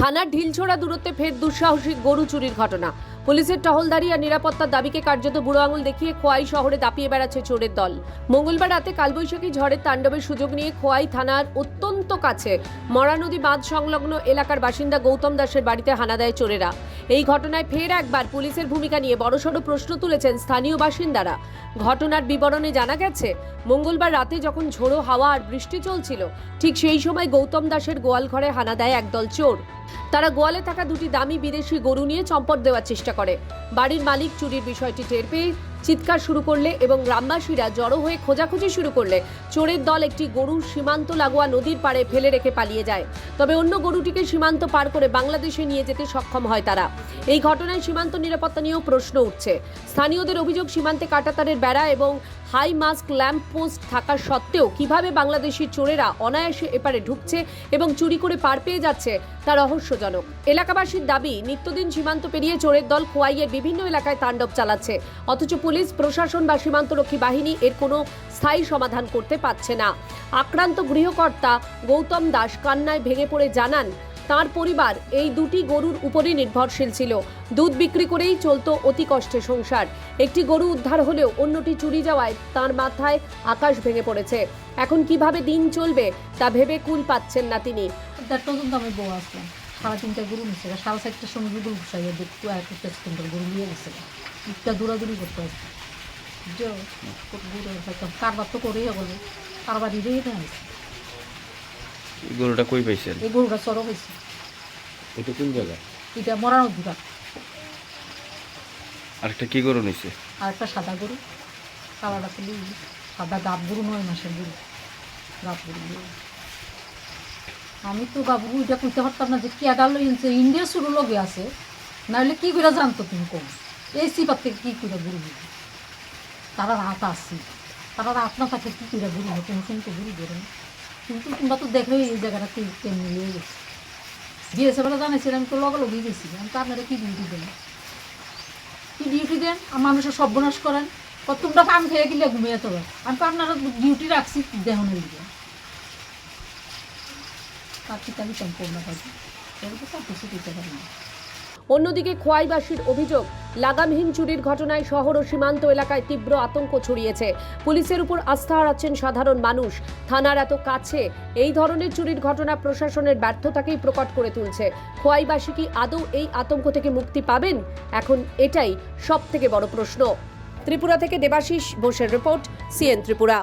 থানার ঢিলছোড়া দূরত্বে ফের দুঃসাহসিক গরু চুরির ঘটনা। পুলিশের টহলদারি আর নিরাপত্তার দাবিকে কার্যত বুড়ো আঙুল দেখিয়ে খোয়াই শহরে দাপিয়ে বেড়াচ্ছে চোরের দল। মঙ্গলবার রাতে কালবৈশাখী ঝড়ের তাণ্ডবের সুযোগ নিয়ে খোয়াই থানার অত্যন্ত কাছে মরা নদী বাঁধ সংলগ্ন এলাকার বাসিন্দা গৌতম দাসের বাড়িতে হানা দেয় চোরেরা। এই ঘটনায় ফের একবার পুলিশের ভূমিকা নিয়ে বড়সড় প্রশ্ন তুলেছেন স্থানীয় বাসিন্দারা। ঘটনার বিবরণে জানা গেছে, মঙ্গলবার রাতে যখন ঝোড়ো হাওয়া আর বৃষ্টি চলছিল, ঠিক সেই সময় গৌতম দাসের গোয়াল ঘরে হানা দেয় একদল চোর। তারা গোয়ালে থাকা দুটি দামি বিদেশি গরু নিয়ে চম্পট দেওয়ার চেষ্টা করে। বাড়ির মালিক চুরির বিষয়টি টের পেয়ে চিৎকার শুরু করলে এবং গ্রামবাসীরা জড়ো হয়ে খোঁজাখুঁজি শুরু করলে চোরের দল একটি গরু সীমান্ত লাগোয়া নদীর পাড়ে ফেলে রেখে পালিয়ে যায়। তবে অন্য গরুটিকে সীমান্ত পার করে বাংলাদেশে নিয়ে যেতে সক্ষম হয় তারা। এই ঘটনায় সীমান্ত নিরাপত্তা নিয়েও প্রশ্ন উঠছে। স্থানীয়দের অভিযোগ, সীমান্তে কাঁটাতারের বেড়া এবং হাই মাস্ক ল্যাম্প পোস্ট থাকা সত্ত্বেও কিভাবে বাংলাদেশি চোরেরা অনায়াসে এপারে ঢুকছে এবং চুরি করে পার পেয়ে যাচ্ছে তা রহস্যজনক। এলাকাবাসীর দাবি, নিত্যদিন সীমান্ত পেরিয়ে চোরের দল খোয়াইয়ের বিভিন্ন এলাকায় তাণ্ডব চালাচ্ছে, অথচ পুলিশ প্রশাসন বা সীমান্তরক্ষী বাহিনী এর কোনো স্থায়ী সমাধান করতে পারছে না। আক্রান্ত গৃহকর্তা গৌতম দাস কান্নায় ভেঙে পড়ে জানান, তার পরিবার এই দুটি গরুর উপরই নির্ভরশীল ছিল। দুধ বিক্রি করেই চলতো অতি কষ্টে সংসার। একটি গরু উদ্ধার হলেও অন্যটি চুরি যাওয়ায় তার মাথায় আকাশ ভেঙে পড়েছে। এখন কিভাবে দিন চলবে তা ভেবে কুল পাচ্ছেন না তিনি। আমি বউ আসলাম, 3:30 গরু নিচ্ছে, 4:30টার সময় গরু ঘুষাইয়া দেখতো আর একটা সেকেন্ডের গরু নিয়ে গেছে। একটা দৌড়াদৌড়ি করতে আসছে, কারবার তো করেই বলবে, কারবারই রেয়ে দেয়। গরুটা কই পাইছেন? এই গরুটা চড়ো হয়েছে। এটা কোন জায়গা? এটা মরানোর দিবা। আরেকটা কি গরু নিছে? আর একটা সাদা গরু, কালারটা তুলি সাদা গাব গরু, 9 মাসের গরু, গাব গরু। আমি তো বাবু এটা কইতে পারতাম না যে কি আডাল লইছে, ইন্ডিয়া শুরু লগে আছে, নাহলে কি করে জানতো তুমি কম এই সিপার থেকে কি করে গরু বুঝি। তারা রাত আসছি, তারা রাত না থাকে কি করে গরু হয়, কোনো সময় তো গরু ধরে না। কিন্তু তোমরা তো দেখো এই জায়গাটা কেমনি নিয়ে গেছে। গিয়েছে বলে জানাইছিলাম, আমি তো লগে লগেই গেছি। আমি তো আপনারা কি ডিউটি দেন, কি ডিউটি দেন? আর মানুষের সর্বনাশ করেন। তোমরা কাম খেয়ে গেলে ঘুমিয়ে তো, আমি তো আপনারা ডিউটি রাখছি দেহনের দিকে। অন্যদিকে খোয়াইবাসীর অভিযোগ, লাগামহীন চুরির ঘটনায় শহর ও সীমান্ত এলাকায় তীব্র আতঙ্ক ছড়িয়েছে। পুলিশের উপর আস্থা হারাচ্ছেন সাধারণ মানুষ। থানার এত কাছে এই ধরনের চুরির ঘটনা প্রশাসনের ব্যর্থতাকেই প্রকট করে তুলছে। খোয়াইবাসী কি আদৌ এই আতঙ্ক থেকে মুক্তি পাবেন? এখন এটাই সবথেকে বড় প্রশ্ন। ত্রিপুরা থেকে দেবাশিস বোসের রিপোর্ট, সিএন ত্রিপুরা।